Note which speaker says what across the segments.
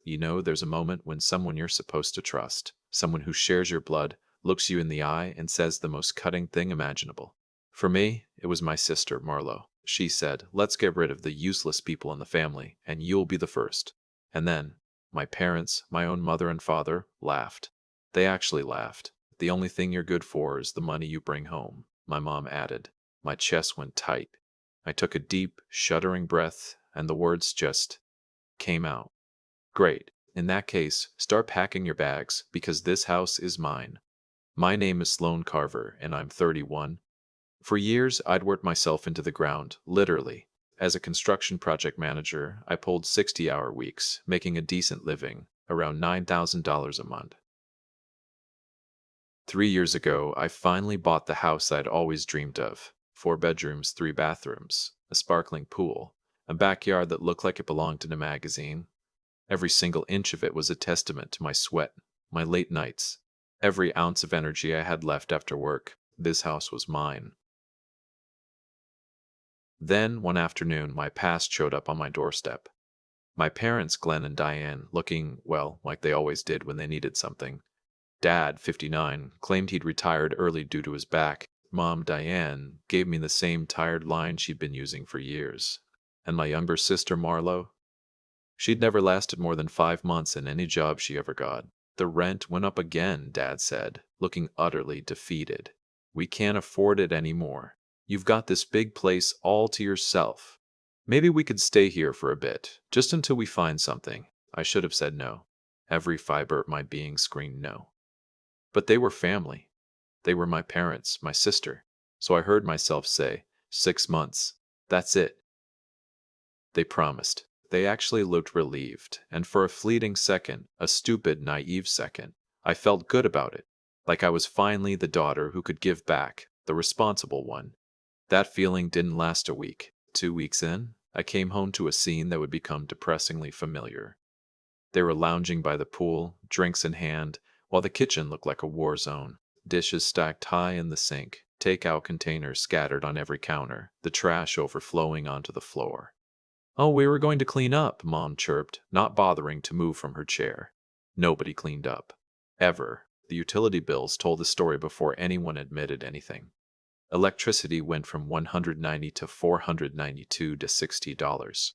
Speaker 1: You know, there's a moment when someone you're supposed to trust, someone who shares your blood, looks you in the eye and says the most cutting thing imaginable. For me, it was my sister, Marlo. She said, "Let's get rid of the useless people in the family, and you'll be the first." And then, my parents, my own mother and father, laughed. They actually laughed. "The only thing you're good for is the money you bring home," my mom added. My chest went tight. I took a deep, shuddering breath, and the words just came out. "Great. In that case, start packing your bags, because this house is mine. My name is Sloan Carver, and I'm 31. For years, I'd worked myself into the ground, literally. As a construction project manager, I pulled 60-hour weeks, making a decent living, around $9,000 a month. 3 years ago, I finally bought the house I'd always dreamed of. 4 bedrooms, 3 bathrooms, a sparkling pool, a backyard that looked like it belonged in a magazine. Every single inch of it was a testament to my sweat, my late nights, every ounce of energy I had left after work. This house was mine. Then, one afternoon, my past showed up on my doorstep. My parents, Glenn and Diane, looking, well, like they always did when they needed something. Dad, 59, claimed he'd retired early due to his back. Mom, Diane, gave me the same tired line she'd been using for years. And my younger sister, Marlo, she'd never lasted more than 5 months in any job she ever got. "The rent went up again," Dad said, looking utterly defeated. "We can't afford it anymore. You've got this big place all to yourself. Maybe we could stay here for a bit, just until we find something." I should have said no. Every fiber of my being screamed no. But they were family. They were my parents, my sister. So I heard myself say, "6 months. That's it." They promised. They actually looked relieved, and for a fleeting second, a stupid, naive second, I felt good about it, like I was finally the daughter who could give back, the responsible one. That feeling didn't last a week. 2 weeks in, I came home to a scene that would become depressingly familiar. They were lounging by the pool, drinks in hand, while the kitchen looked like a war zone. Dishes stacked high in the sink, takeout containers scattered on every counter, the trash overflowing onto the floor. "Oh, we were going to clean up," Mom chirped, not bothering to move from her chair. Nobody cleaned up. Ever. The utility bills told the story before anyone admitted anything. Electricity went from $190 to $492 to $60.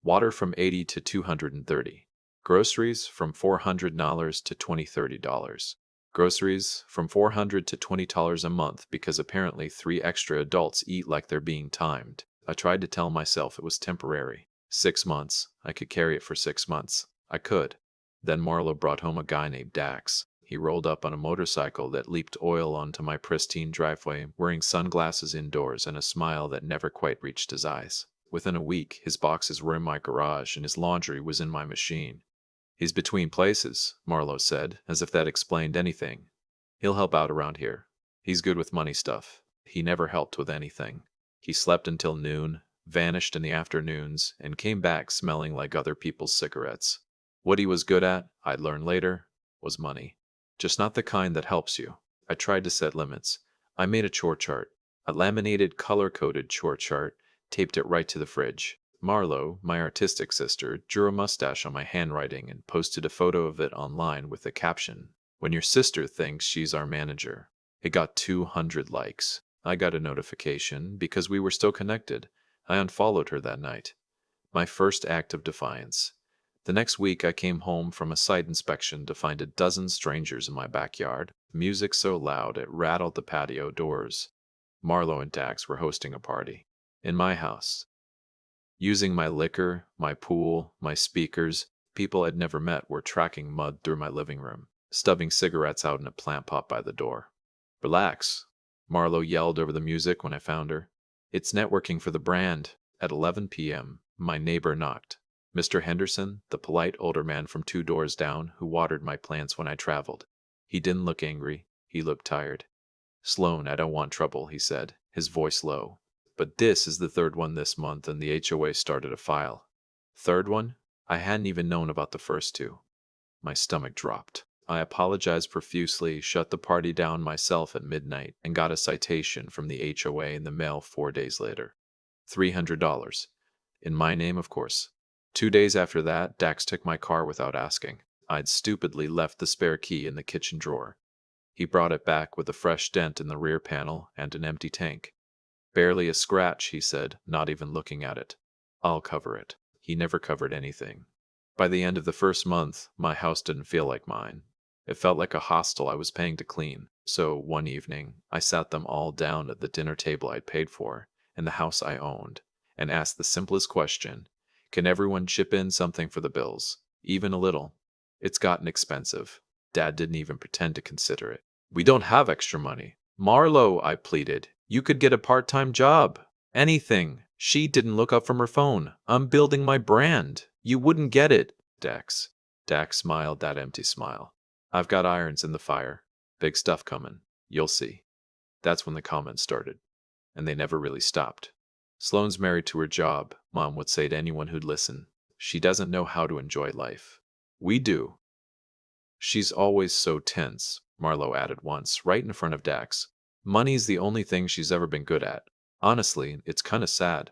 Speaker 1: Water from $80 to $230. Groceries from $400 to $20-30. Groceries from $400 to $20 a month because apparently 3 extra adults eat like they're being timed. I tried to tell myself it was temporary. 6 months. I could carry it for 6 months. I could. Then Marlo brought home a guy named Dax. He rolled up on a motorcycle that leaped oil onto my pristine driveway, wearing sunglasses indoors and a smile that never quite reached his eyes. Within a week, his boxes were in my garage and his laundry was in my machine. "He's between places," Marlo said, as if that explained anything. "He'll help out around here. He's good with money stuff." He never helped with anything. He slept until noon, vanished in the afternoons, and came back smelling like other people's cigarettes. What he was good at, I'd learn later, was money. Just not the kind that helps you. I tried to set limits. I made a chore chart, a laminated, color-coded chore chart, taped it right to the fridge. Marlo, my artistic sister, drew a mustache on my handwriting and posted a photo of it online with the caption, "When your sister thinks she's our manager." It got 200 likes. I got a notification because we were still connected. I unfollowed her that night. My first act of defiance. The next week I came home from a site inspection to find a dozen strangers in my backyard, music so loud it rattled the patio doors. Marlo and Dax were hosting a party. In my house. Using my liquor, my pool, my speakers, people I'd never met were tracking mud through my living room, stubbing cigarettes out in a plant pot by the door. "Relax," Marlo yelled over the music when I found her. "It's networking for the brand." At 11 p.m., my neighbor knocked. Mr. Henderson, the polite older man from 2 doors down who watered my plants when I traveled. He didn't look angry. He looked tired. "Sloan, I don't want trouble," he said, his voice low. "But this is the third one this month and the HOA started a file." Third one? I hadn't even known about the first two. My stomach dropped. I apologized profusely, shut the party down myself at midnight, and got a citation from the HOA in the mail 4 days later. $300. In my name, of course. 2 days after that, Dax took my car without asking. I'd stupidly left the spare key in the kitchen drawer. He brought it back with a fresh dent in the rear panel and an empty tank. Barely a scratch, he said, not even looking at it. I'll cover it. He never covered anything. By the end of the first month, my house didn't feel like mine. It felt like a hostel I was paying to clean. So one evening, I sat them all down at the dinner table I'd paid for, in the house I owned, and asked the simplest question: can everyone chip in something for the bills? Even a little. It's gotten expensive. Dad didn't even pretend to consider it. We don't have extra money. Marlo, I pleaded. You could get a part-time job. Anything. She didn't look up from her phone. I'm building my brand. You wouldn't get it, Dax. Dax smiled that empty smile. I've got irons in the fire. Big stuff coming. You'll see. That's when the comments started. And they never really stopped. Sloane's married to her job, Mom would say to anyone who'd listen. She doesn't know how to enjoy life. We do. She's always so tense, Marlo added once, right in front of Dax. Money's the only thing she's ever been good at. Honestly, it's kinda sad.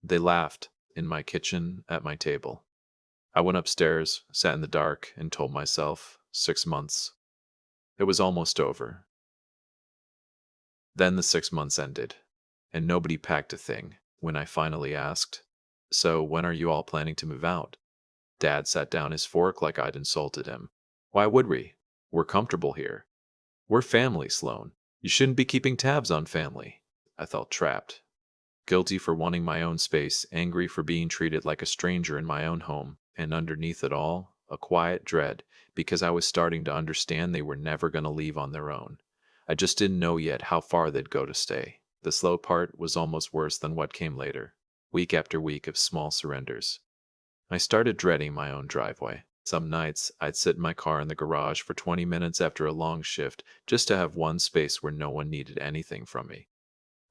Speaker 1: They laughed, in my kitchen, at my table. I went upstairs, sat in the dark, and told myself, 6 months. It was almost over. Then the 6 months ended, and nobody packed a thing. When I finally asked, so when are you all planning to move out? Dad sat down his fork like I'd insulted him. Why would we? We're comfortable here. We're family, Sloane. You shouldn't be keeping tabs on family. I felt trapped. Guilty for wanting my own space, angry for being treated like a stranger in my own home, and underneath it all, a quiet dread, because I was starting to understand they were never going to leave on their own. I just didn't know yet how far they'd go to stay. The slow part was almost worse than what came later, week after week of small surrenders. I started dreading my own driveway. Some nights, I'd sit in my car in the garage for 20 minutes after a long shift just to have one space where no one needed anything from me.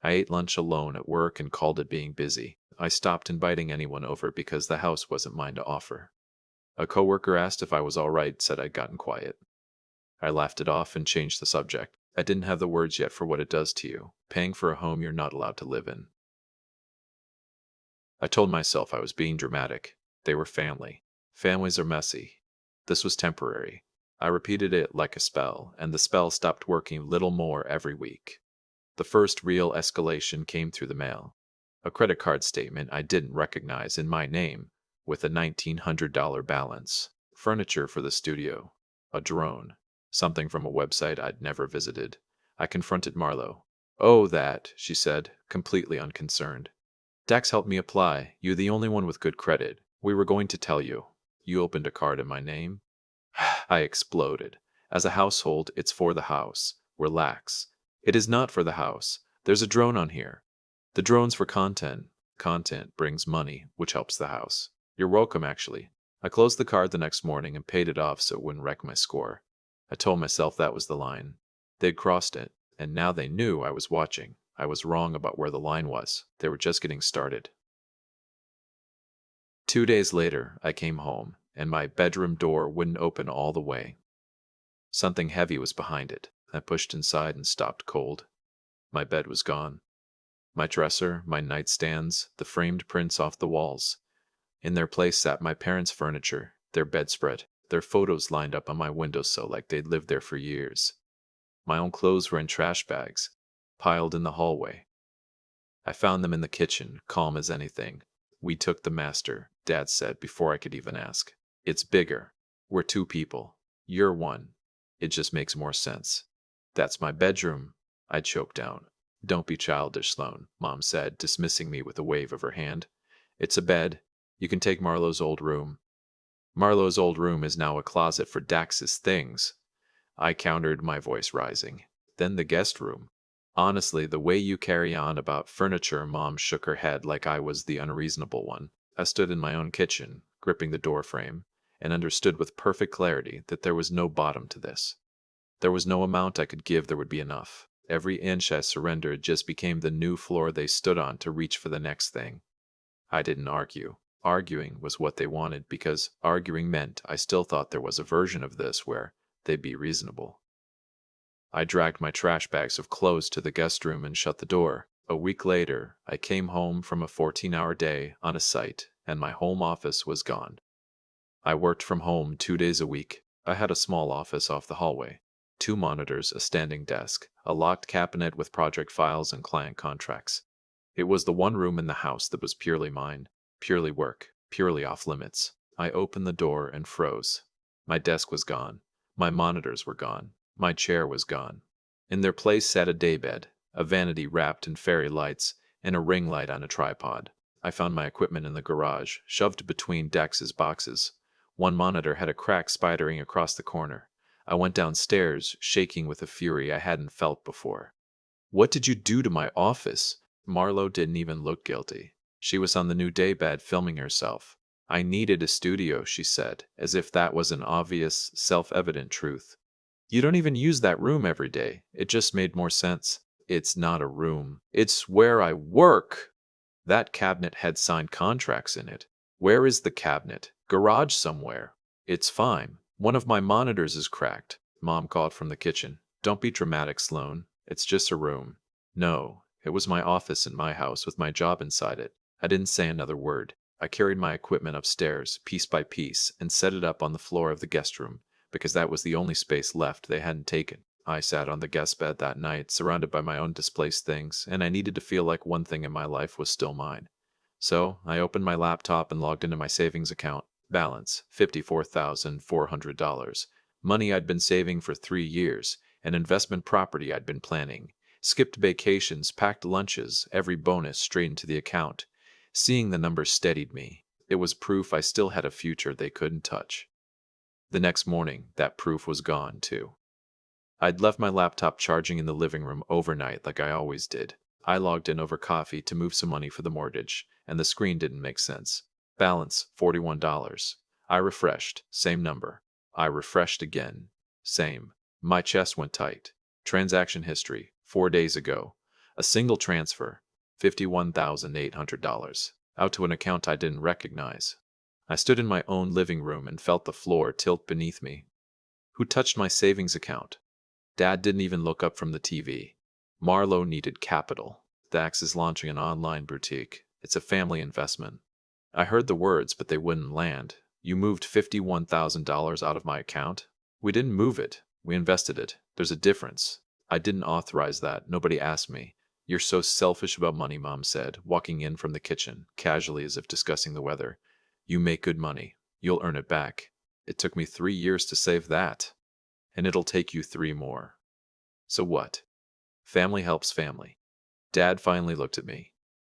Speaker 1: I ate lunch alone at work and called it being busy. I stopped inviting anyone over because the house wasn't mine to offer. A coworker asked if I was all right, said I'd gotten quiet. I laughed it off and changed the subject. I didn't have the words yet for what it does to you, paying for a home you're not allowed to live in. I told myself I was being dramatic. They were family. Families are messy. This was temporary. I repeated it like a spell, and the spell stopped working little more every week. The first real escalation came through the mail. A credit card statement I didn't recognize in my name, with a $1,900 balance, furniture for the studio, a drone, something from a website I'd never visited. I confronted Marlo. Oh, that, she said, completely unconcerned. Dax helped me apply. You're the only one with good credit. We were going to tell you. You opened a card in my name? I exploded. As a household, it's for the house. Relax. It is not for the house. There's a drone on here. The drone's for content. Content brings money, which helps the house. You're welcome, actually. I closed the card the next morning and paid it off so it wouldn't wreck my score. I told myself that was the line. They'd crossed it, and now they knew I was watching. I was wrong about where the line was. They were just getting started. 2 days later, I came home, and my bedroom door wouldn't open all the way. Something heavy was behind it. I pushed inside and stopped cold. My bed was gone. My dresser, my nightstands, the framed prints off the walls. In their place sat my parents' furniture, their bedspread, their photos lined up on my windowsill like they'd lived there for years. My own clothes were in trash bags, piled in the hallway. I found them in the kitchen, calm as anything. We took the master, Dad said before I could even ask. It's bigger. We're 2 people. You're 1. It just makes more sense. That's my bedroom. I choked down. Don't be childish, Sloane, Mom said, dismissing me with a wave of her hand. It's a bed. You can take Marlo's old room. Marlo's old room is now a closet for Dax's things. I countered, my voice rising. Then the guest room. Honestly, the way you carry on about furniture, Mom shook her head like I was the unreasonable one. I stood in my own kitchen, gripping the door frame, and understood with perfect clarity that there was no bottom to this. There was no amount I could give that would be enough. Every inch I surrendered just became the new floor they stood on to reach for the next thing. I didn't argue. Arguing was what they wanted because arguing meant I still thought there was a version of this where they'd be reasonable. I dragged my trash bags of clothes to the guest room and shut the door. A week later, I came home from a 14-hour day on a site, and my home office was gone. I worked from home 2 days a week. I had a small office off the hallway, 2 monitors, a standing desk, a locked cabinet with project files and client contracts. It was the one room in the house that was purely mine, purely work, purely off limits. I opened the door and froze. My desk was gone. My monitors were gone. My chair was gone. In their place sat a daybed, a vanity wrapped in fairy lights, and a ring light on a tripod. I found my equipment in the garage, shoved between Dax's boxes. One monitor had a crack spidering across the corner. I went downstairs, shaking with a fury I hadn't felt before. "What did you do to my office?" Marlo didn't even look guilty. She was on the new daybed filming herself. "I needed a studio," she said, as if that was an obvious, self-evident truth. "You don't even use that room every day." It just made more sense. "It's not a room. It's where I work." That cabinet had signed contracts in it. Where is the cabinet? Garage somewhere. "It's fine. One of my monitors is cracked," Mom called from the kitchen. "Don't be dramatic, Sloan. It's just a room." No, it was my office in my house with my job inside it. I didn't say another word. I carried my equipment upstairs, piece by piece, and set it up on the floor of the guest room, because that was the only space left they hadn't taken. I sat on the guest bed that night, surrounded by my own displaced things, and I needed to feel like one thing in my life was still mine. So I opened my laptop and logged into my savings account. Balance, $54,400. Money I'd been saving for 3 years, an investment property I'd been planning. Skipped vacations, packed lunches, every bonus straight into the account. Seeing the numbers steadied me. It was proof I still had a future they couldn't touch. The next morning, that proof was gone, too. I'd left my laptop charging in the living room overnight like I always did. I logged in over coffee to move some money for the mortgage, and the screen didn't make sense. Balance, $41. I refreshed, same number. I refreshed again, same. My chest went tight. Transaction history, 4 days ago. A single transfer, $51,800, out to an account I didn't recognize. I stood in my own living room and felt the floor tilt beneath me. Who touched my savings account? Dad didn't even look up from the TV. Marlo needed capital. Dax is launching an online boutique. It's a family investment. I heard the words, but they wouldn't land. "You moved $51,000 out of my account?" "We didn't move it. We invested it. There's a difference." "I didn't authorize that. Nobody asked me." "You're so selfish about money," Mom said, walking in from the kitchen, casually as if discussing the weather. "You make good money. You'll earn it back. It took me 3 years to save that. And it'll take you 3 more. So what? Family helps family." Dad finally looked at me,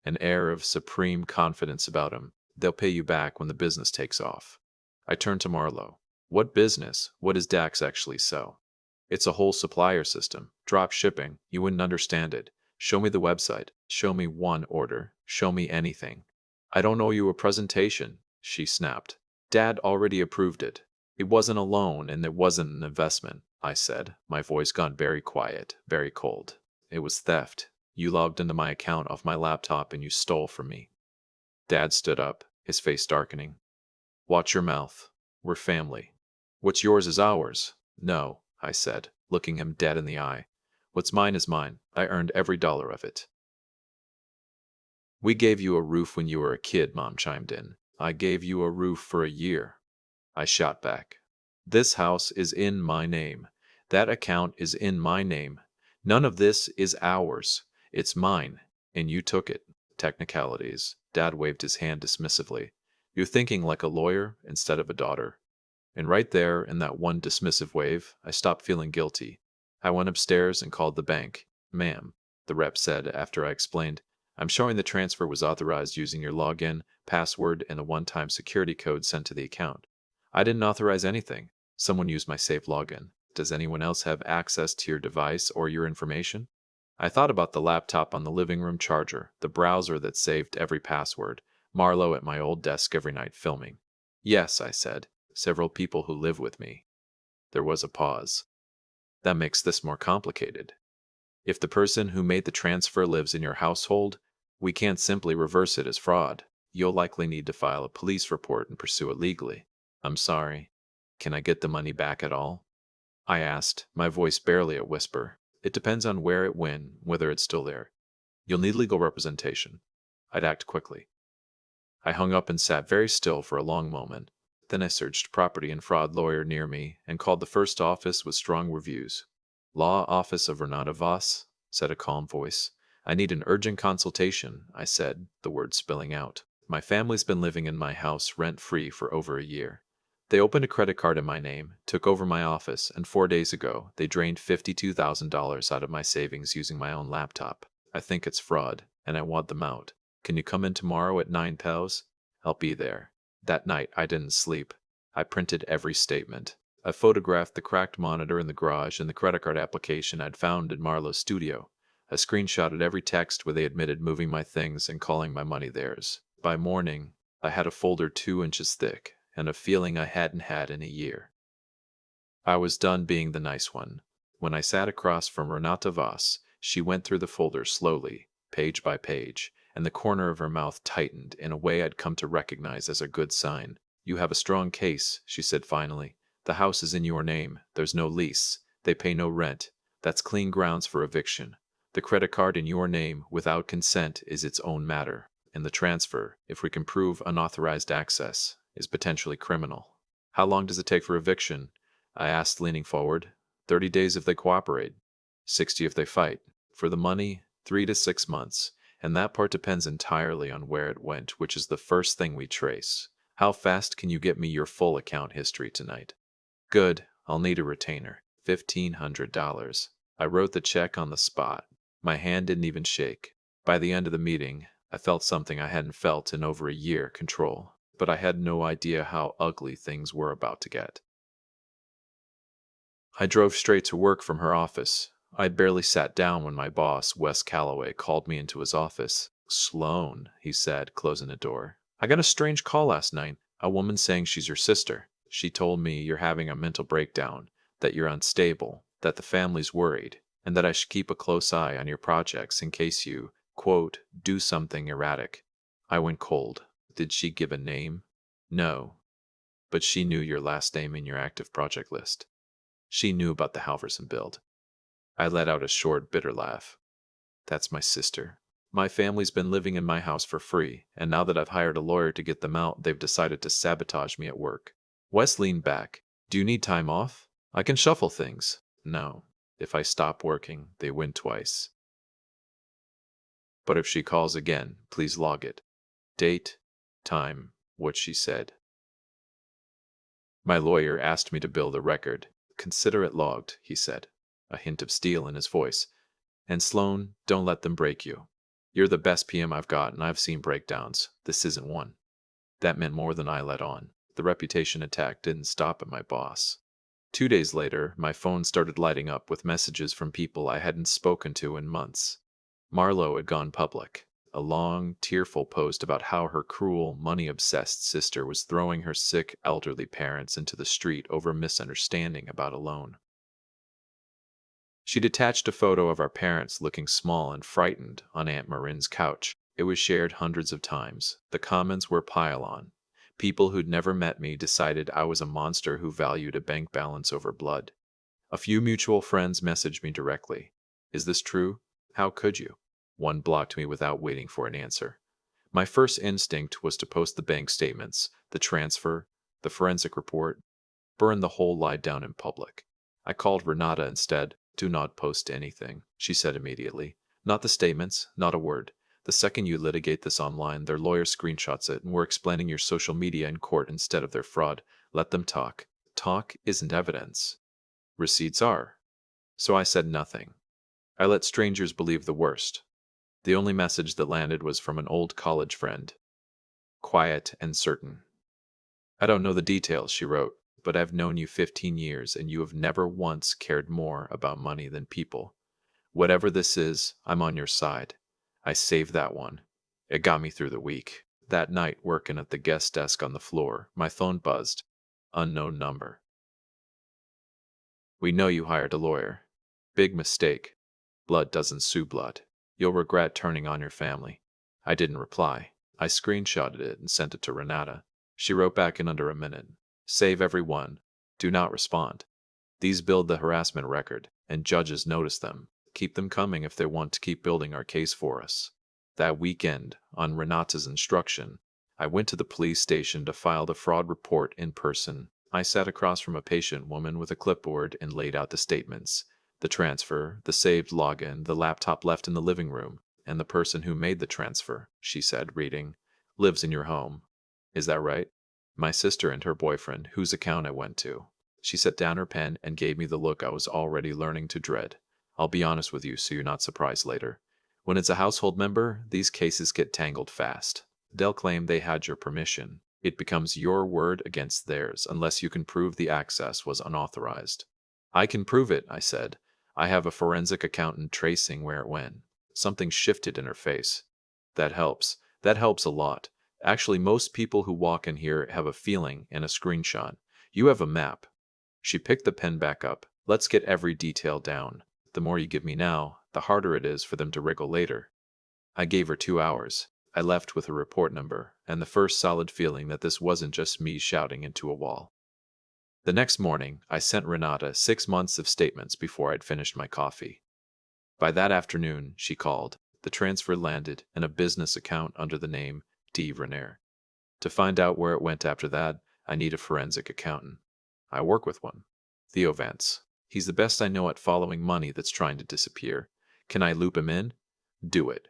Speaker 1: an air of supreme confidence about him. "They'll pay you back when the business takes off." I turned to Marlo. "What business? What does Dax actually sell?" "It's a whole supplier system. Drop shipping. You wouldn't understand it. Show me the website. Show me one order. Show me anything." "I don't owe you a presentation," she snapped. "Dad already approved it. It wasn't a loan and it wasn't an investment," I said, my voice gone very quiet, very cold. "It was theft. You logged into my account off my laptop and you stole from me." Dad stood up, his face darkening. "Watch your mouth. We're family. What's yours is ours." "No," I said, looking him dead in the eye. "What's mine is mine. I earned every dollar of it." "We gave you a roof when you were a kid," Mom chimed in. "I gave you a roof for a year." I shot back. "This house is in my name. That account is in my name. None of this is ours. It's mine, and you took it." "Technicalities." Dad waved his hand dismissively. "You're thinking like a lawyer instead of a daughter." And right there, in that one dismissive wave, I stopped feeling guilty. I went upstairs and called the bank. "Ma'am," the rep said after I explained, "I'm showing the transfer was authorized using your login, password, and a one-time security code sent to the account." "I didn't authorize anything. Someone used my safe login. Does anyone else have access to your device or your information?" I thought about the laptop on the living room charger, the browser that saved every password, Marlo at my old desk every night filming. "Yes," I said, "several people who live with me." There was a pause. "That makes this more complicated. If the person who made the transfer lives in your household, we can't simply reverse it as fraud. You'll likely need to file a police report and pursue it legally." "I'm sorry. Can I get the money back at all?" I asked, my voice barely a whisper. "It depends on where it went, whether it's still there. You'll need legal representation." I'd act quickly. I hung up and sat very still for a long moment. Then I searched property and fraud lawyer near me and called the first office with strong reviews. Law office of Renata Voss, said a calm voice. I need an urgent consultation, I said, the words spilling out. My family's been living in my house rent-free for over a year. They opened a credit card in my name, took over my office, and 4 days ago, they drained $52,000 out of my savings using my own laptop. I think it's fraud, and I want them out. Can you come in tomorrow at 9 pals? I'll be there. That night, I didn't sleep. I printed every statement. I photographed the cracked monitor in the garage and the credit card application I'd found in Marlowe's studio. I screenshotted every text where they admitted moving my things and calling my money theirs. By morning, I had a folder 2 inches thick and a feeling I hadn't had in a year. I was done being the nice one. When I sat across from Renata Voss, she went through the folder slowly, page by page, and the corner of her mouth tightened in a way I'd come to recognize as a good sign. You have a strong case, she said finally. The house is in your name. There's no lease. They pay no rent. That's clean grounds for eviction. The credit card in your name without consent is its own matter, and the transfer, if we can prove unauthorized access, is potentially criminal. How long does it take for eviction? I asked, leaning forward. 30 days if they cooperate. 60 if they fight. For the money, 3 to 6 months. And that part depends entirely on where it went, which is the first thing we trace. How fast can you get me your full account history tonight? Good. I'll need a retainer. $1,500. I wrote the check on the spot. My hand didn't even shake. By the end of the meeting, I felt something I hadn't felt in over a year: control. But I had no idea how ugly things were about to get. I drove straight to work from her office. I'd barely sat down when my boss, Wes Calloway, called me into his office. Sloan, he said, closing the door. I got a strange call last night. A woman saying she's your sister. She told me you're having a mental breakdown, that you're unstable, that the family's worried, and that I should keep a close eye on your projects in case you, quote, do something erratic. I went cold. Did she give a name? No. But she knew your last name in your active project list. She knew about the Halverson build. I let out a short, bitter laugh. That's my sister. My family's been living in my house for free, and now that I've hired a lawyer to get them out, they've decided to sabotage me at work. Wes leaned back. Do you need time off? I can shuffle things. No. If I stop working, they win twice. But if she calls again, please log it. Date, time, what she said. My lawyer asked me to build a record. Consider it logged, he said, a hint of steel in his voice. And Sloan, don't let them break you. You're the best PM I've got, and I've seen breakdowns. This isn't one. That meant more than I let on. The reputation attack didn't stop at my boss. 2 days later, my phone started lighting up with messages from people I hadn't spoken to in months. Marlowe had gone public. A long, tearful post about how her cruel, money-obsessed sister was throwing her sick, elderly parents into the street over a misunderstanding about a loan. She'd attached a photo of our parents looking small and frightened on Aunt Marin's couch. It was shared hundreds of times. The comments were pile-on. People who'd never met me decided I was a monster who valued a bank balance over blood. A few mutual friends messaged me directly. Is this true? How could you? One blocked me without waiting for an answer. My first instinct was to post the bank statements, the transfer, the forensic report, burn the whole lie down in public. I called Renata instead. Do not post anything, she said immediately. Not the statements, not a word. The second you litigate this online, their lawyer screenshots it, and we're explaining your social media in court instead of their fraud. Let them talk. Talk isn't evidence. Receipts are. So I said nothing. I let strangers believe the worst. The only message that landed was from an old college friend. Quiet and certain. I don't know the details, she wrote, but I've known you 15 years and you have never once cared more about money than people. Whatever this is, I'm on your side. I saved that one. It got me through the week. That night, working at the guest desk on the floor, my phone buzzed. Unknown number. We know you hired a lawyer. Big mistake. Blood doesn't sue blood. You'll regret turning on your family. I didn't reply. I screenshotted it and sent it to Renata. She wrote back in under a minute. Save everyone. Do not respond. These build the harassment record, and judges notice them. Keep them coming if they want to keep building our case for us. That weekend, on Renata's instruction, I went to the police station to file the fraud report in person. I sat across from a patient woman with a clipboard and laid out the statements. The transfer, the saved login, the laptop left in the living room, and the person who made the transfer, she said, reading, lives in your home. Is that right? My sister and her boyfriend, whose account I went to. She set down her pen and gave me the look I was already learning to dread. I'll be honest with you so you're not surprised later. When it's a household member, these cases get tangled fast. They'll claim they had your permission. It becomes your word against theirs unless you can prove the access was unauthorized. I can prove it, I said. I have a forensic accountant tracing where it went. Something shifted in her face. That helps. That helps a lot. Actually, most people who walk in here have a feeling and a screenshot. You have a map. She picked the pen back up. Let's get every detail down. The more you give me now, the harder it is for them to wriggle later. I gave her 2 hours. I left with a report number, and the first solid feeling that this wasn't just me shouting into a wall. The next morning, I sent Renata 6 months of statements before I'd finished my coffee. By that afternoon, she called. The transfer landed in a business account under the name D. Renier. To find out where it went after that, I need a forensic accountant. I work with one. Theo Vance. He's the best I know at following money that's trying to disappear. Can I loop him in? Do it.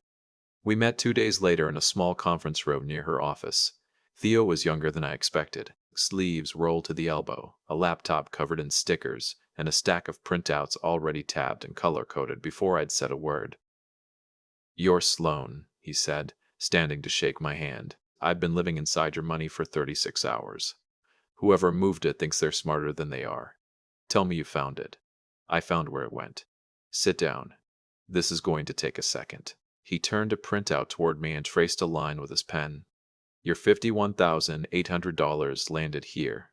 Speaker 1: We met 2 days later in a small conference room near her office. Theo was younger than I expected. Sleeves rolled to the elbow, a laptop covered in stickers, and a stack of printouts already tabbed and color-coded before I'd said a word. You're Sloan, he said, standing to shake my hand. I've been living inside your money for 36 hours. Whoever moved it thinks they're smarter than they are. Tell me you found it. I found where it went. Sit down. This is going to take a second. He turned a printout toward me and traced a line with his pen. Your $51,800 landed here.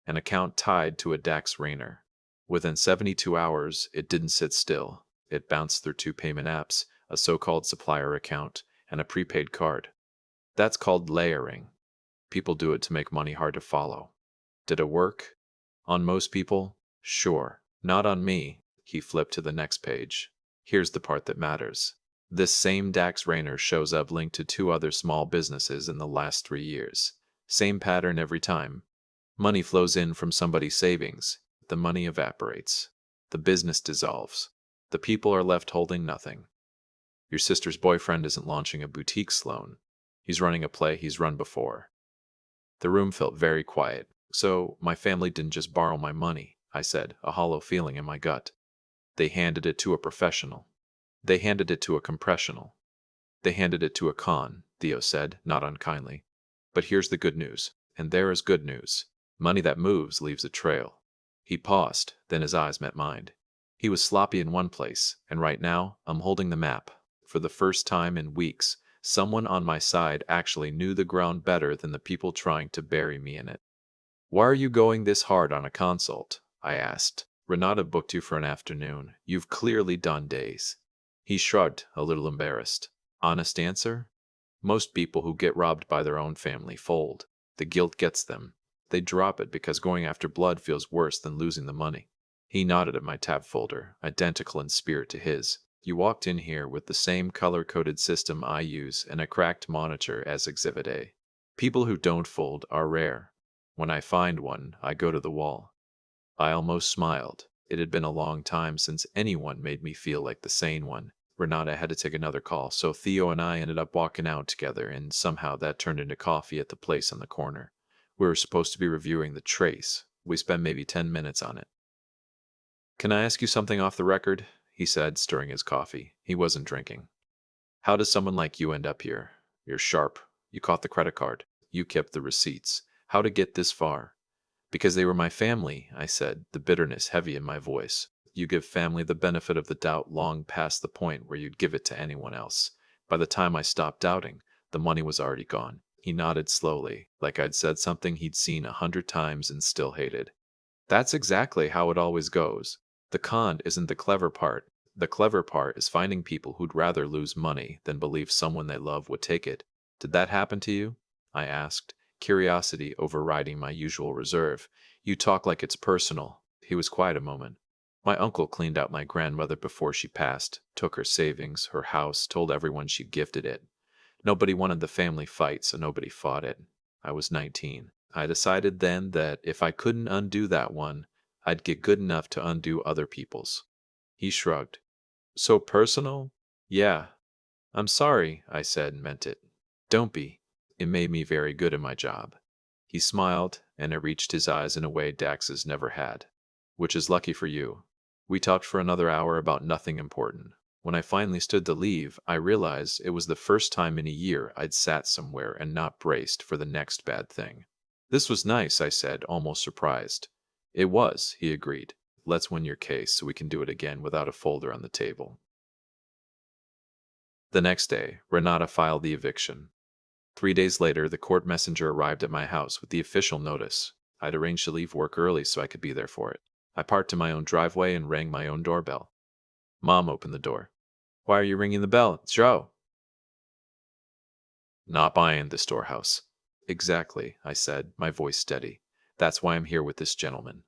Speaker 1: An account tied to a Dax Rayner. Within 72 hours, it didn't sit still. It bounced through 2 payment apps, a so-called supplier account, and a prepaid card. That's called layering. People do it to make money hard to follow. Did it work? On most people? Sure. Not on me. He flipped to the next page. Here's the part that matters. This same Dax Rayner shows up linked to 2 other small businesses in the last 3 years. Same pattern every time. Money flows in from somebody's savings. The money evaporates. The business dissolves. The people are left holding nothing. Your sister's boyfriend isn't launching a boutique, Sloan. He's running a play he's run before. The room felt very quiet. So, my family didn't just borrow my money, I said, a hollow feeling in my gut. They handed it to a professional. They handed it to a compressional. They handed it to a con, Theo said, not unkindly. But here's the good news, and there is good news. Money that moves leaves a trail. He paused, then his eyes met mine. He was sloppy in one place, and right now, I'm holding the map. For the first time in weeks, someone on my side actually knew the ground better than the people trying to bury me in it. Why are you going this hard on a consult? I asked. Renata booked you for an afternoon. You've clearly done days. He shrugged, a little embarrassed. Honest answer? Most people who get robbed by their own family fold. The guilt gets them. They drop it because going after blood feels worse than losing the money. He nodded at my tab folder, identical in spirit to his. You walked in here with the same color-coded system I use and a cracked monitor as Exhibit A. People who don't fold are rare. When I find one, I go to the wall. I almost smiled. It had been a long time since anyone made me feel like the sane one. Renata had to take another call, so Theo and I ended up walking out together, and somehow that turned into coffee at the place on the corner. We were supposed to be reviewing the trace. We spent maybe 10 minutes on it. Can I ask you something off the record? He said, stirring his coffee. He wasn't drinking. How does someone like you end up here? You're sharp. You caught the credit card. You kept the receipts. How to get this far? Because they were my family, I said, the bitterness heavy in my voice. You give family the benefit of the doubt long past the point where you'd give it to anyone else. By the time I stopped doubting, the money was already gone. He nodded slowly, like I'd said something he'd seen 100 times and still hated. That's exactly how it always goes. The con isn't the clever part. The clever part is finding people who'd rather lose money than believe someone they love would take it. Did that happen to you? I asked, curiosity overriding my usual reserve. You talk like it's personal. He was quiet a moment. My uncle cleaned out my grandmother before she passed, took her savings, her house, told everyone she'd gifted it. Nobody wanted the family fight, so nobody fought it. I was 19. I decided then that if I couldn't undo that one, I'd get good enough to undo other people's. He shrugged. So personal? Yeah. I'm sorry, I said and meant it. Don't be. It made me very good at my job. He smiled, and it reached his eyes in a way Dax's never had. Which is lucky for you. We talked for another hour about nothing important. When I finally stood to leave, I realized it was the first time in a year I'd sat somewhere and not braced for the next bad thing. This was nice, I said, almost surprised. It was, he agreed. Let's win your case so we can do it again without a folder on the table. The next day, Renata filed the eviction. 3 days later, the court messenger arrived at my house with the official notice. I'd arranged to leave work early so I could be there for it. I parked in my own driveway and rang my own doorbell. Mom opened the door. Why are you ringing the bell? It's Joe. Not buying the storehouse. Exactly, I said, my voice steady. That's why I'm here with this gentleman.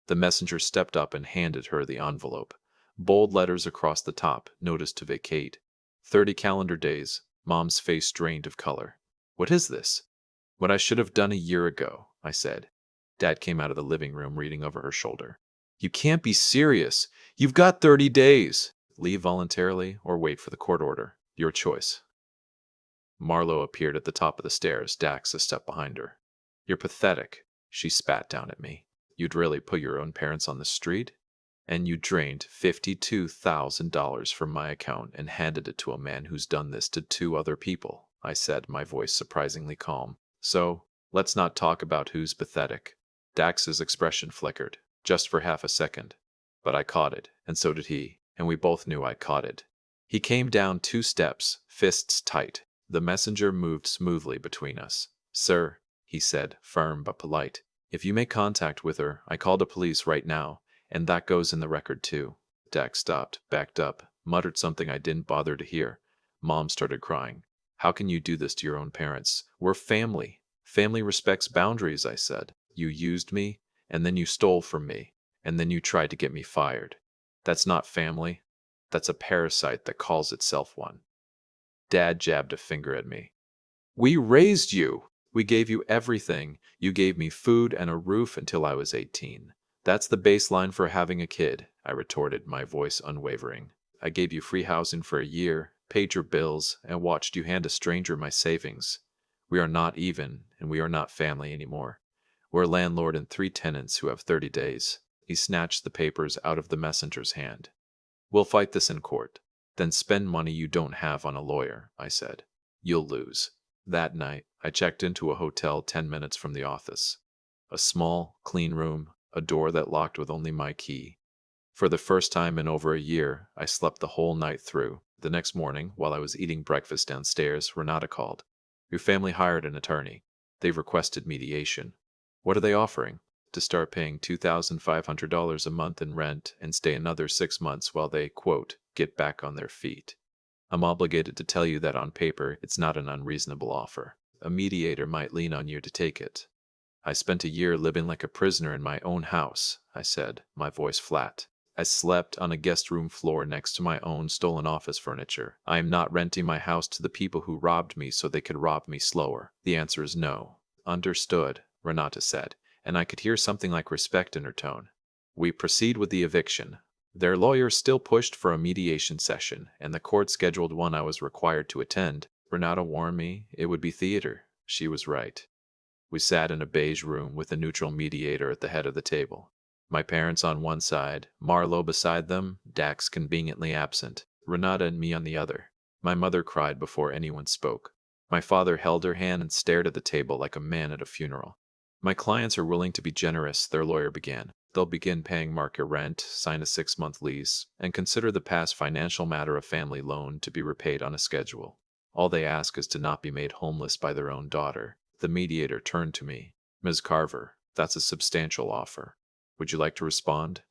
Speaker 1: The messenger stepped up and handed her the envelope. Bold letters across the top, notice to vacate. 30 calendar days. Mom's face drained of color. What is this? What I should have done a year ago, I said. Dad came out of the living room reading over her shoulder. You can't be serious. You've got 30 days. Leave voluntarily or wait for the court order. Your choice. Marlowe appeared at the top of the stairs, Dax a step behind her. You're pathetic. She spat down at me. You'd really put your own parents on the street? And you drained $52,000 from my account and handed it to a man who's done this to 2 other people, I said, my voice surprisingly calm. So, let's not talk about who's pathetic. Dax's expression flickered, just for half a second. But I caught it, and so did he, and we both knew I caught it. He came down 2 steps, fists tight. The messenger moved smoothly between us. Sir, he said, firm but polite, if you make contact with her, I call the police right now, and that goes in the record too. Dax stopped, backed up, muttered something I didn't bother to hear. Mom started crying. How can you do this to your own parents? We're family. Family respects boundaries, I said. You used me, and then you stole from me, and then you tried to get me fired. That's not family. That's a parasite that calls itself one. Dad jabbed a finger at me. We raised you. We gave you everything. You gave me food and a roof until I was 18. That's the baseline for having a kid, I retorted, my voice unwavering. I gave you free housing for a year, paid your bills, and watched you hand a stranger my savings. We are not even, and we are not family anymore. We're a landlord and 3 tenants who have 30 days. He snatched the papers out of the messenger's hand. We'll fight this in court. Then spend money you don't have on a lawyer, I said. You'll lose. That night, I checked into a hotel 10 minutes from the office. A small, clean room, a door that locked with only my key. For the first time in over a year, I slept the whole night through. The next morning, while I was eating breakfast downstairs, Renata called. Your family hired an attorney. They've requested mediation. What are they offering? To start paying $2,500 a month in rent and stay another 6 months while they, quote, get back on their feet. I'm obligated to tell you that on paper, it's not an unreasonable offer. A mediator might lean on you to take it. I spent a year living like a prisoner in my own house, I said, my voice flat. I slept on a guest room floor next to my own stolen office furniture. I am not renting my house to the people who robbed me so they could rob me slower. The answer is no. Understood, Renata said, and I could hear something like respect in her tone. We proceed with the eviction. Their lawyer still pushed for a mediation session, and the court scheduled one I was required to attend. Renata warned me it would be theater. She was right. We sat in a beige room with a neutral mediator at the head of the table. My parents on one side, Marlowe beside them, Dax conveniently absent, Renata and me on the other. My mother cried before anyone spoke. My father held her hand and stared at the table like a man at a funeral. My clients are willing to be generous, their lawyer began. They'll begin paying market rent, sign a 6-month lease, and consider the past financial matter of family loan to be repaid on a schedule. All they ask is to not be made homeless by their own daughter. The mediator turned to me. Ms. Carver, that's a substantial offer. Would you like to respond?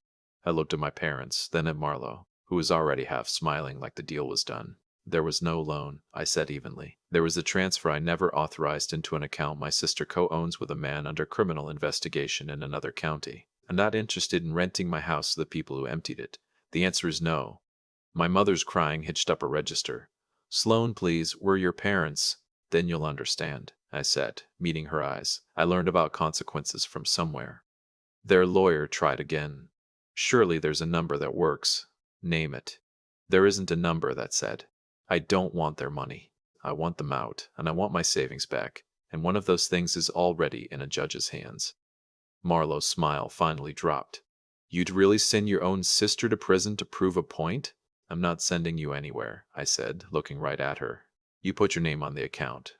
Speaker 1: I looked at my parents, then at Marlowe, who was already half smiling like the deal was done. There was no loan, I said evenly. There was a transfer I never authorized into an account my sister co-owns with a man under criminal investigation in another county. I'm not interested in renting my house to the people who emptied it. The answer is no. My mother's crying hitched up a register. Sloan, please, we're your parents. Then you'll understand, I said, meeting her eyes. I learned about consequences from somewhere. Their lawyer tried again. Surely there's a number that works. Name it. There isn't a number, that said. I don't want their money. I want them out, and I want my savings back, and one of those things is already in a judge's hands. Marlowe's smile finally dropped. You'd really send your own sister to prison to prove a point? I'm not sending you anywhere, I said, looking right at her. You put your name on the account.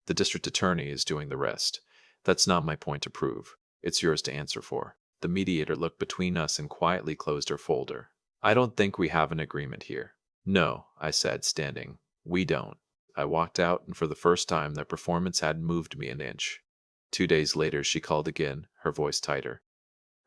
Speaker 1: The district attorney is doing the rest. That's not my point to prove. It's yours to answer for. The mediator looked between us and quietly closed her folder. I don't think we have an agreement here. No, I said, standing. We don't. I walked out, and for the first time, their performance had moved me an inch. 2 days later, she called again, her voice tighter.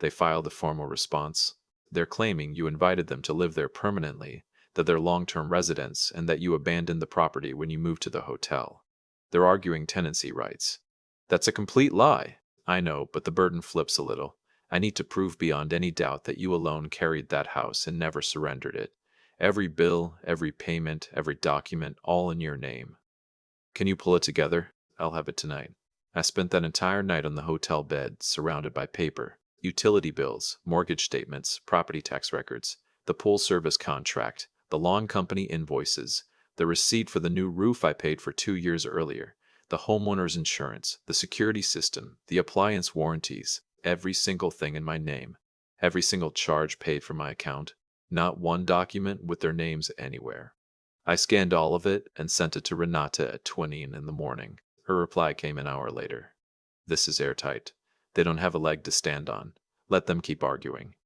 Speaker 1: They filed a formal response. They're claiming you invited them to live there permanently, that they're long-term residents, and that you abandoned the property when you moved to the hotel. They're arguing tenancy rights. That's a complete lie. I know, but the burden flips a little. I need to prove beyond any doubt that you alone carried that house and never surrendered it. Every bill, every payment, every document, all in your name. Can you pull it together? I'll have it tonight. I spent that entire night on the hotel bed, surrounded by paper. Utility bills, mortgage statements, property tax records, the pool service contract, the lawn company invoices, the receipt for the new roof I paid for 2 years earlier, the homeowner's insurance, the security system, the appliance warranties, every single thing in my name, every single charge paid from my account, not one document with their names anywhere. I scanned all of it and sent it to Renata at 20 in the morning. Her reply came an hour later. This is airtight. They don't have a leg to stand on. Let them keep arguing.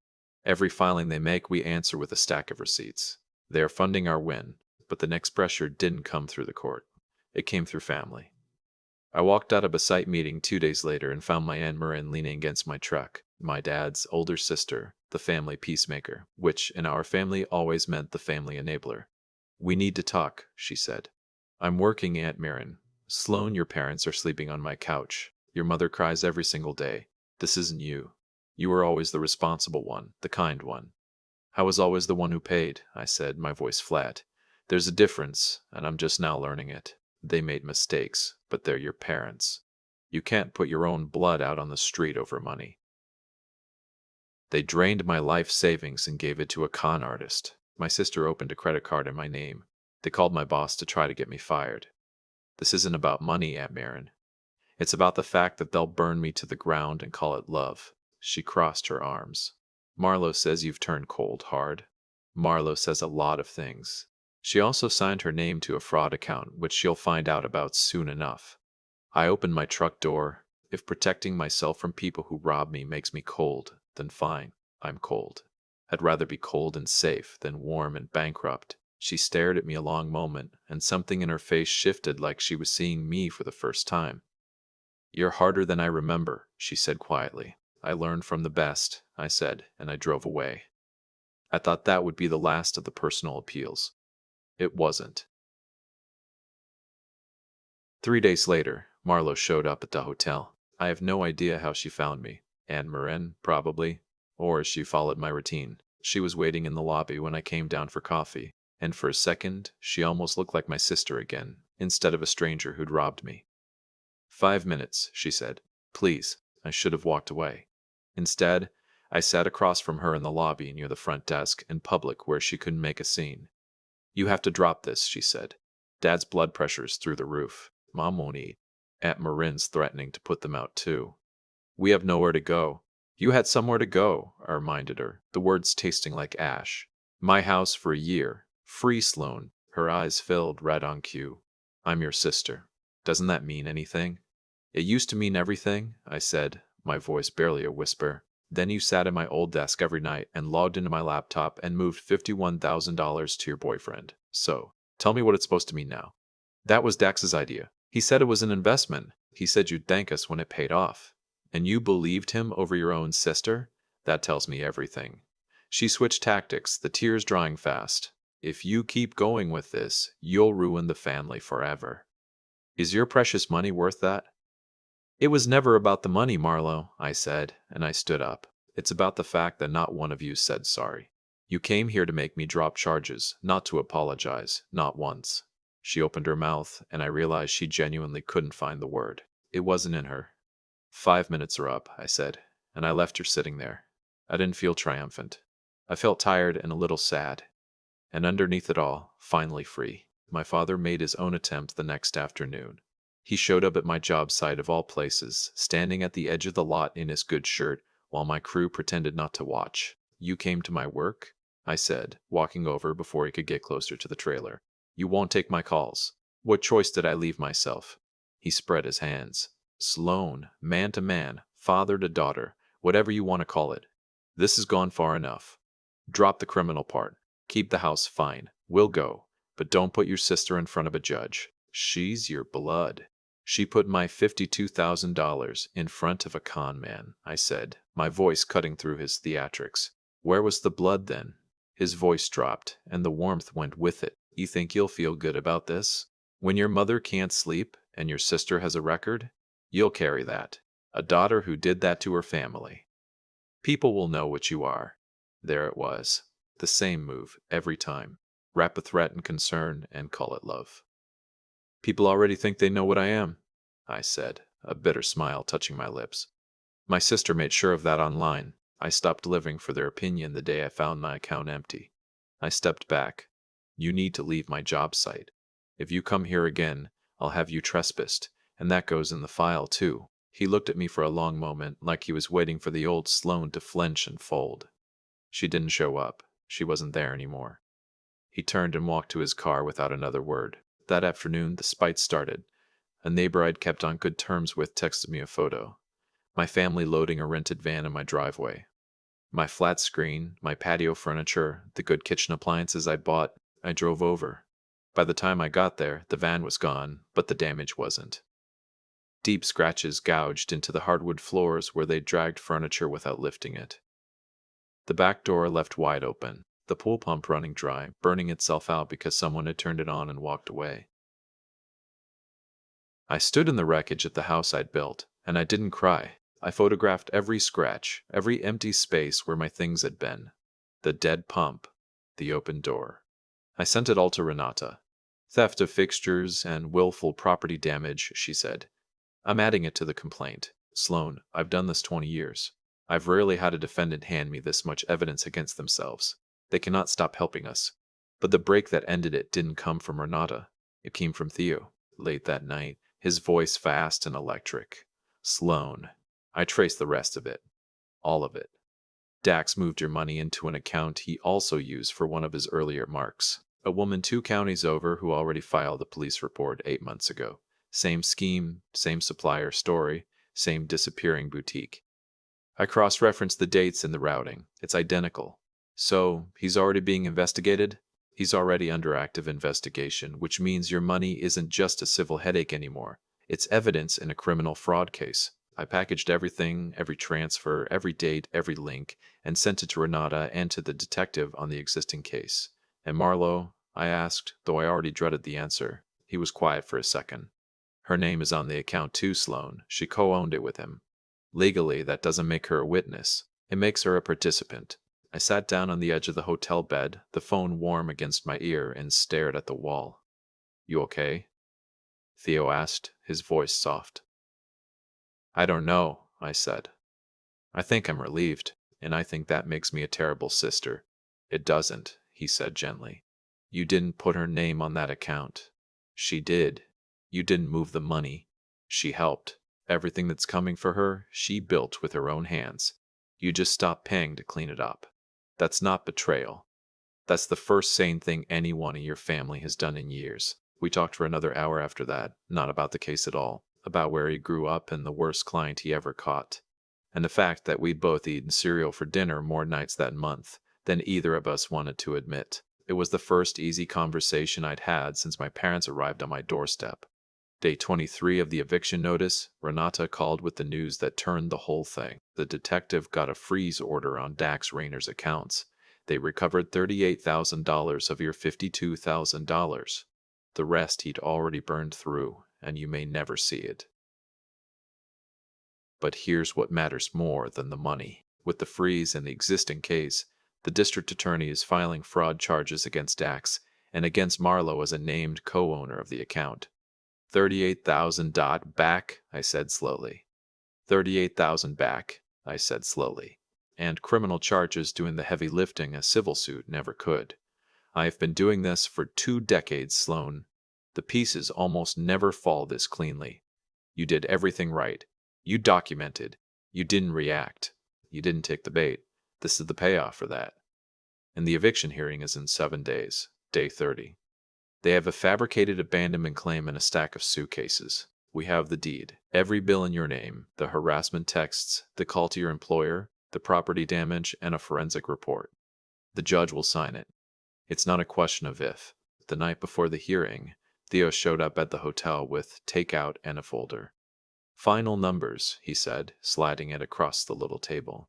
Speaker 1: Every filing they make, we answer with a stack of receipts. They are funding our win, but the next pressure didn't come through the court. It came through family. I walked out of a site meeting 2 days later and found my Aunt Marin leaning against my truck, my dad's older sister, the family peacemaker, which in our family always meant the family enabler. We need to talk, she said. I'm working, Aunt Marin. Sloan, your parents are sleeping on my couch. Your mother cries every single day. This isn't you. You were always the responsible one, the kind one. I was always the one who paid, I said, my voice flat. There's a difference, and I'm just now learning it. They made mistakes, but they're your parents. You can't put your own blood out on the street over money. They drained my life savings and gave it to a con artist. My sister opened a credit card in my name. They called my boss to try to get me fired. This isn't about money, Aunt Marin. It's about the fact that they'll burn me to the ground and call it love. She crossed her arms. Marlowe says you've turned cold hard. Marlowe says a lot of things. She also signed her name to a fraud account, which she'll find out about soon enough. I opened my truck door. If protecting myself from people who rob me makes me cold, then fine, I'm cold. I'd rather be cold and safe than warm and bankrupt. She stared at me a long moment, and something in her face shifted like she was seeing me for the first time. You're harder than I remember, she said quietly. I learned from the best, I said, and I drove away. I thought that would be the last of the personal appeals. It wasn't. 3 days later, Marlowe showed up at the hotel. I have no idea how she found me. Anne Marin, probably. Or she followed my routine. She was waiting in the lobby when I came down for coffee, and for a second, she almost looked like my sister again, instead of a stranger who'd robbed me. 5 minutes, she said. Please. I should have walked away. Instead, I sat across from her in the lobby near the front desk, in public where she couldn't make a scene. You have to drop this, she said. Dad's blood pressure's through the roof. Mom won't eat. Aunt Marin's threatening to put them out too. We have nowhere to go. You had somewhere to go, I reminded her, the words tasting like ash. My house for a year. Free, Sloan. Her eyes filled right on cue. I'm your sister. Doesn't that mean anything? It used to mean everything, I said, my voice barely a whisper. Then you sat at my old desk every night and logged into my laptop and moved $51,000 to your boyfriend. So, tell me what it's supposed to mean now. That was Dax's idea. He said it was an investment. He said you'd thank us when it paid off. And you believed him over your own sister? That tells me everything. She switched tactics, the tears drying fast. If you keep going with this, you'll ruin the family forever. Is your precious money worth that? It was never about the money, Marlowe, I said, and I stood up. It's about the fact that not one of you said sorry. You came here to make me drop charges, not to apologize, not once. She opened her mouth, and I realized she genuinely couldn't find the word. It wasn't in her. 5 minutes are up, I said, and I left her sitting there. I didn't feel triumphant. I felt tired and a little sad. And underneath it all, finally free. My father made his own attempt the next afternoon. He showed up at my job site of all places, standing at the edge of the lot in his good shirt, while my crew pretended not to watch. "You came to my work?" I said, walking over before he could get closer to the trailer. "You won't take my calls. What choice did I leave myself?" He spread his hands. "Sloan, man to man, father to daughter, whatever you want to call it. This has gone far enough. Drop the criminal part. Keep the house fine. We'll go. But don't put your sister in front of a judge. She's your blood." "She put my $52,000 in front of a con man," I said, my voice cutting through his theatrics. "Where was the blood then?" His voice dropped, and the warmth went with it. "You think you'll feel good about this? When your mother can't sleep and your sister has a record, you'll carry that. A daughter who did that to her family. People will know what you are." There it was. The same move every time. Wrap a threat in concern and call it love. "People already think they know what I am," I said, a bitter smile touching my lips. "My sister made sure of that online. I stopped living for their opinion the day I found my account empty." I stepped back. "You need to leave my job site. If you come here again, I'll have you trespassed, and that goes in the file too." He looked at me for a long moment, like he was waiting for the old Sloane to flinch and fold. She didn't show up. She wasn't there anymore. He turned and walked to his car without another word. That afternoon, the spite started. A neighbor I'd kept on good terms with texted me a photo. My family loading a rented van in my driveway. My flat screen, my patio furniture, the good kitchen appliances I'd bought. I drove over. By the time I got there, the van was gone, but the damage wasn't. Deep scratches gouged into the hardwood floors where they'd dragged furniture without lifting it. The back door left wide open, the pool pump running dry, burning itself out because someone had turned it on and walked away. I stood in the wreckage at the house I'd built, and I didn't cry. I photographed every scratch, every empty space where my things had been. The dead pump, the open door. I sent it all to Renata. "Theft of fixtures and willful property damage," she said. "I'm adding it to the complaint. Sloan, I've done this 20 years. I've rarely had a defendant hand me this much evidence against themselves. They cannot stop helping us." But the break that ended it didn't come from Renata. It came from Theo. Late that night, his voice fast and electric. "Sloan, I traced the rest of it. All of it. Dax moved your money into an account he also used for one of his earlier marks. A woman 2 counties over who already filed a police report 8 months ago. Same scheme, same supplier story, same disappearing boutique. I cross-referenced the dates and the routing. It's identical. So, he's already being investigated? He's already under active investigation, which means your money isn't just a civil headache anymore. It's evidence in a criminal fraud case. I packaged everything, every transfer, every date, every link, and sent it to Renata and to the detective on the existing case. "And Marlowe?" I asked, though I already dreaded the answer. He was quiet for a second. "Her name is on the account too, Sloan. She co-owned it with him. Legally, that doesn't make her a witness. It makes her a participant." I sat down on the edge of the hotel bed, the phone warm against my ear, and stared at the wall. "You okay?" Theo asked, his voice soft. "I don't know," I said. "I think I'm relieved, and I think that makes me a terrible sister." "It doesn't," he said gently. "You didn't put her name on that account. She did. You didn't move the money. She helped. Everything that's coming for her, she built with her own hands. You just stopped paying to clean it up. That's not betrayal. That's the first sane thing anyone in your family has done in years." We talked for another hour after that, not about the case at all, about where he grew up and the worst client he ever caught, and the fact that we'd both eaten cereal for dinner more nights that month than either of us wanted to admit. It was the first easy conversation I'd had since my parents arrived on my doorstep. Day 23 of the eviction notice, Renata called with the news that turned the whole thing. The detective got a freeze order on Dax Rayner's accounts. They recovered $38,000 of your $52,000. The rest he'd already burned through, and you may never see it. But here's what matters more than the money. With the freeze in the existing case, the district attorney is filing fraud charges against Dax, and against Marlowe as a named co-owner of the account. 38,000 back, I said slowly. 38,000 back, I said slowly. And criminal charges doing the heavy lifting a civil suit never could. I have been doing this for 2 decades, Sloan. The pieces almost never fall this cleanly. You did everything right. You documented. You didn't react. You didn't take the bait. This is the payoff for that. And the eviction hearing is in 7 days, day 30. They have a fabricated abandonment claim and a stack of suitcases. We have the deed, every bill in your name, the harassment texts, the call to your employer, the property damage, and a forensic report. The judge will sign it. It's not a question of if. The night before the hearing, Theo showed up at the hotel with takeout and a folder. Final numbers, he said, sliding it across the little table.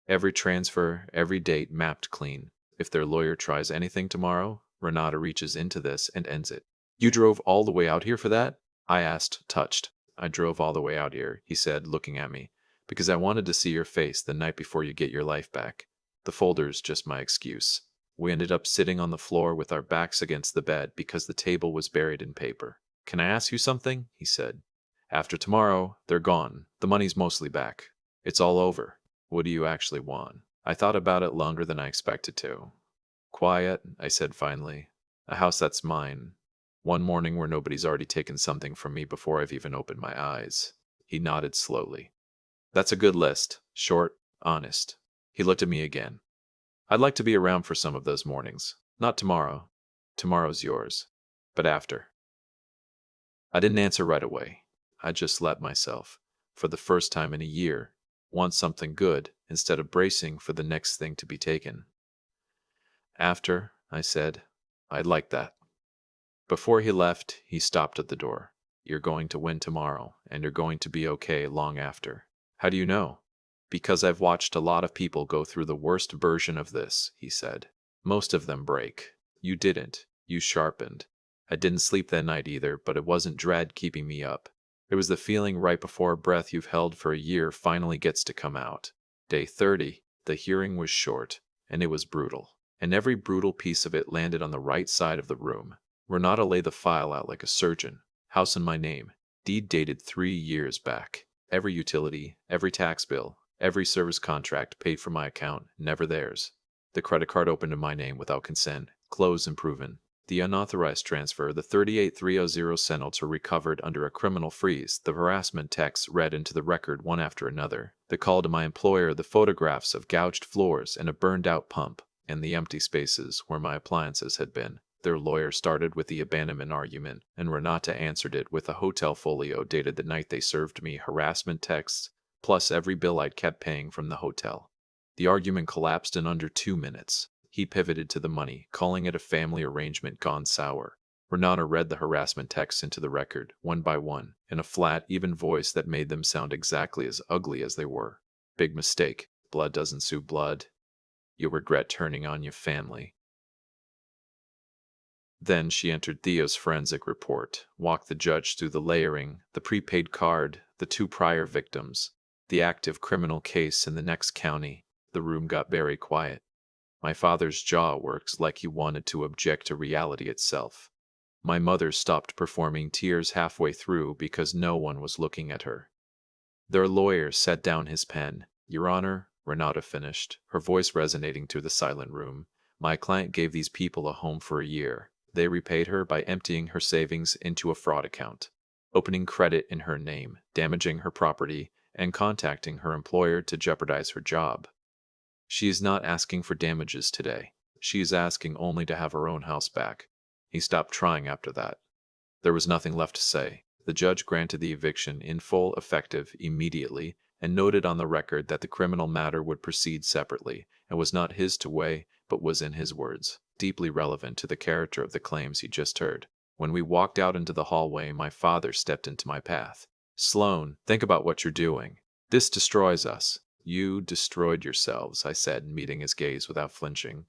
Speaker 1: Every transfer, every date mapped clean. If their lawyer tries anything tomorrow, Renata reaches into this and ends it. You drove all the way out here for that? I asked, touched. I drove all the way out here, he said, looking at me, because I wanted to see your face the night before you get your life back. The folder's just my excuse. We ended up sitting on the floor with our backs against the bed because the table was buried in paper. Can I ask you something? He said. After tomorrow, they're gone. The money's mostly back. It's all over. What do you actually want? I thought about it longer than I expected to. Quiet, I said finally. A house that's mine. One morning where nobody's already taken something from me before I've even opened my eyes. He nodded slowly. That's a good list. Short, honest. He looked at me again. I'd like to be around for some of those mornings. Not tomorrow. Tomorrow's yours. But after. I didn't answer right away. I just let myself, for the first time in a year, want something good instead of bracing for the next thing to be taken. After, I said, I'd like that. Before he left, he stopped at the door. You're going to win tomorrow, and you're going to be okay long after. How do you know? Because I've watched a lot of people go through the worst version of this, he said. Most of them break. You didn't. You sharpened. I didn't sleep that night either, but it wasn't dread keeping me up. It was the feeling right before a breath you've held for a year finally gets to come out. Day 30, the hearing was short, and it was brutal. And every brutal piece of it landed on the right side of the room. Renata laid the file out like a surgeon. House in my name. Deed dated 3 years back. Every utility, every tax bill, every service contract paid from my account, never theirs. The credit card opened in my name without consent, closed and proven. The unauthorized transfer, the 38300 centals were recovered under a criminal freeze, the harassment texts read into the record one after another, the call to my employer, the photographs of gouged floors and a burned-out pump, and the empty spaces where my appliances had been. Their lawyer started with the abandonment argument, and Renata answered it with a hotel folio dated the night they served me harassment texts, plus every bill I'd kept paying from the hotel. The argument collapsed in under 2 minutes. He pivoted to the money, calling it a family arrangement gone sour. Renata read the harassment texts into the record, one by one, in a flat, even voice that made them sound exactly as ugly as they were. Big mistake. Blood doesn't sue blood. You'll regret turning on your family. Then she entered Theo's forensic report, walked the judge through the layering, the prepaid card, the 2 prior victims, the active criminal case in the next county. The room got very quiet. My father's jaw works like he wanted to object to reality itself. My mother stopped performing tears halfway through because no one was looking at her. Their lawyer set down his pen. Your Honor, Renata finished, her voice resonating through the silent room. My client gave these people a home for a year. They repaid her by emptying her savings into a fraud account, opening credit in her name, damaging her property, and contacting her employer to jeopardize her job. She is not asking for damages today. She is asking only to have her own house back. He stopped trying after that. There was nothing left to say. The judge granted the eviction in full effective immediately and noted on the record that the criminal matter would proceed separately and was not his to weigh, but was, in his words, deeply relevant to the character of the claims he just heard. When we walked out into the hallway, my father stepped into my path. Sloan, think about what you're doing. This destroys us. You destroyed yourselves, I said, meeting his gaze without flinching.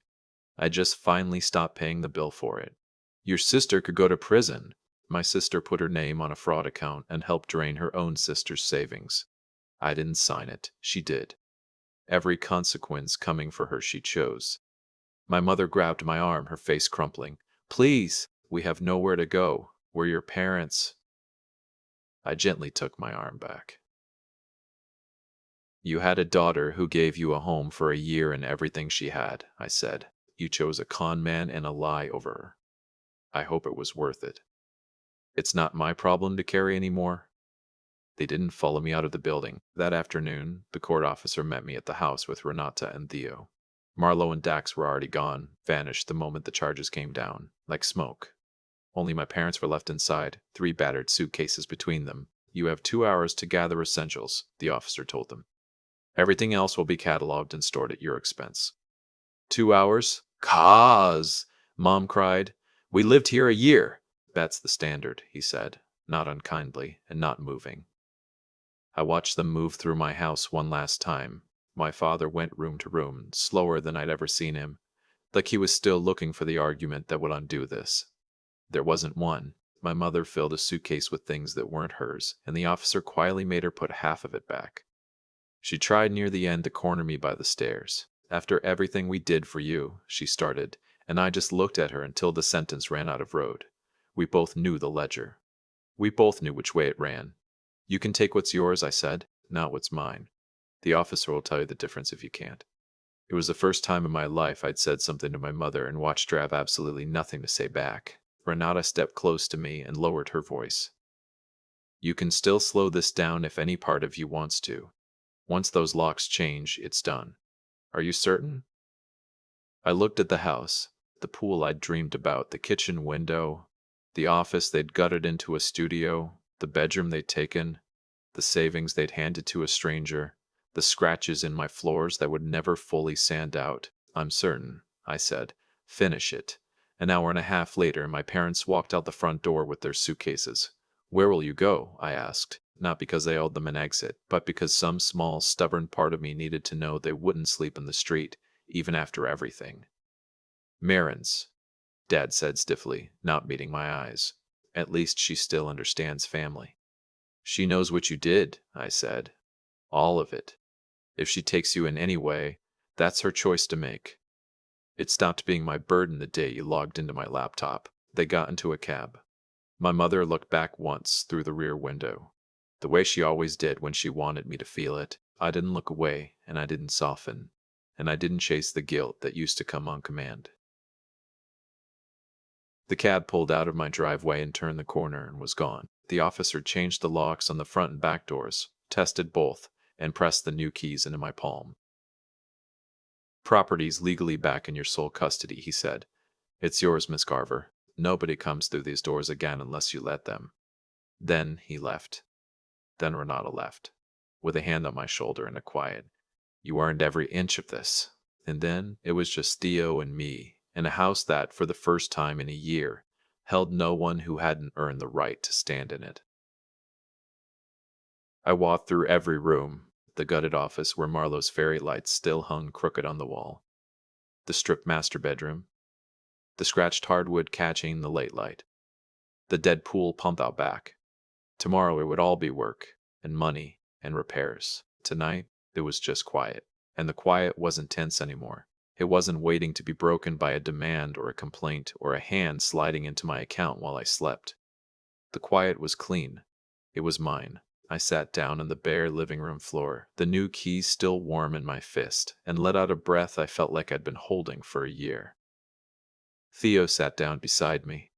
Speaker 1: I just finally stopped paying the bill for it. Your sister could go to prison. My sister put her name on a fraud account and helped drain her own sister's savings. I didn't sign it. She did. Every consequence coming for her she chose. My mother grabbed my arm, her face crumpling. Please, we have nowhere to go. We're your parents. I gently took my arm back. You had a daughter who gave you a home for a year and everything she had, I said. You chose a con man and a lie over her. I hope it was worth it. It's not my problem to carry anymore. They didn't follow me out of the building. That afternoon, the court officer met me at the house with Renata and Theo. Marlo and Dax were already gone, vanished the moment the charges came down, like smoke. Only my parents were left inside, 3 battered suitcases between them. You have 2 hours to gather essentials, the officer told them. Everything else will be cataloged and stored at your expense. 2 hours? Cause! Mom cried. We lived here a year. That's the standard, he said, not unkindly and not moving. I watched them move through my house one last time. My father went room to room, slower than I'd ever seen him, like he was still looking for the argument that would undo this. There wasn't one. My mother filled a suitcase with things that weren't hers, and the officer quietly made her put half of it back. She tried near the end to corner me by the stairs. After everything we did for you, she started, and I just looked at her until the sentence ran out of road. We both knew the ledger. We both knew which way it ran. You can take what's yours, I said, not what's mine. The officer will tell you the difference if you can't. It was the first time in my life I'd said something to my mother and watched her have absolutely nothing to say back. Renata stepped close to me and lowered her voice. You can still slow this down if any part of you wants to. Once those locks change, it's done. Are you certain? I looked at the house, the pool I'd dreamed about, the kitchen window, the office they'd gutted into a studio, the bedroom they'd taken, the savings they'd handed to a stranger, the scratches in my floors that would never fully sand out. I'm certain, I said. Finish it. An hour and a half later, my parents walked out the front door with their suitcases. Where will you go? I asked, not because they owed them an exit, but because some small, stubborn part of me needed to know they wouldn't sleep in the street, even after everything. Marin's, Dad said stiffly, not meeting my eyes. At least she still understands family. She knows what you did, I said. All of it. If she takes you in any way, that's her choice to make. It stopped being my burden the day you logged into my laptop. They got into a cab. My mother looked back once through the rear window. The way she always did when she wanted me to feel it. I didn't look away, and I didn't soften, and I didn't chase the guilt that used to come on command. The cab pulled out of my driveway and turned the corner and was gone. The officer changed the locks on the front and back doors, tested both, and pressed the new keys into my palm. Property's legally back in your sole custody, he said. It's yours, Miss Garver. Nobody comes through these doors again unless you let them. Then he left. Then Renata left, with a hand on my shoulder and a quiet, You earned every inch of this. And then it was just Theo and me, in a house that, for the first time in a year, held no one who hadn't earned the right to stand in it. I walked through every room, the gutted office where Marlowe's fairy lights still hung crooked on the wall, the stripped master bedroom, the scratched hardwood catching the late light, the dead pool pump out back. Tomorrow it would all be work, and money, and repairs. Tonight, it was just quiet. And the quiet wasn't tense anymore. It wasn't waiting to be broken by a demand or a complaint or a hand sliding into my account while I slept. The quiet was clean. It was mine. I sat down on the bare living room floor, the new keys still warm in my fist, and let out a breath I felt like I'd been holding for a year. Theo sat down beside me.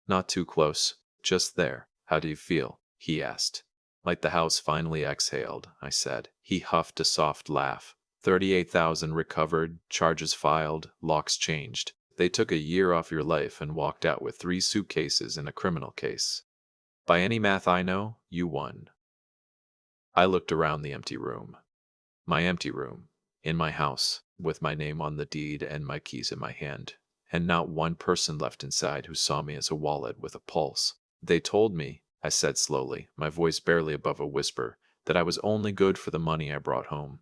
Speaker 1: Not too close, just there. How do you feel? He asked. Like the house finally exhaled, I said. He huffed a soft laugh. 38,000 recovered, charges filed, locks changed. They took a year off your life and walked out with 3 suitcases in a criminal case. By any math I know, you won. I looked around the empty room. My empty room, in my house, with my name on the deed and my keys in my hand, and not one person left inside who saw me as a wallet with a pulse. They told me, I said slowly, my voice barely above a whisper, that I was only good for the money I brought home.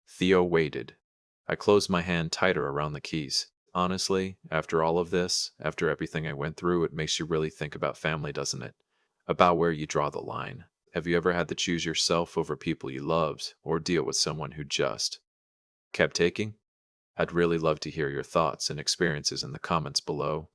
Speaker 1: Theo waited. I closed my hand tighter around the keys. Honestly, after all of this, after everything I went through, it makes you really think about family, doesn't it? About where you draw the line. Have you ever had to choose yourself over people you loved, or deal with someone who just kept taking? I'd really love to hear your thoughts and experiences in the comments below.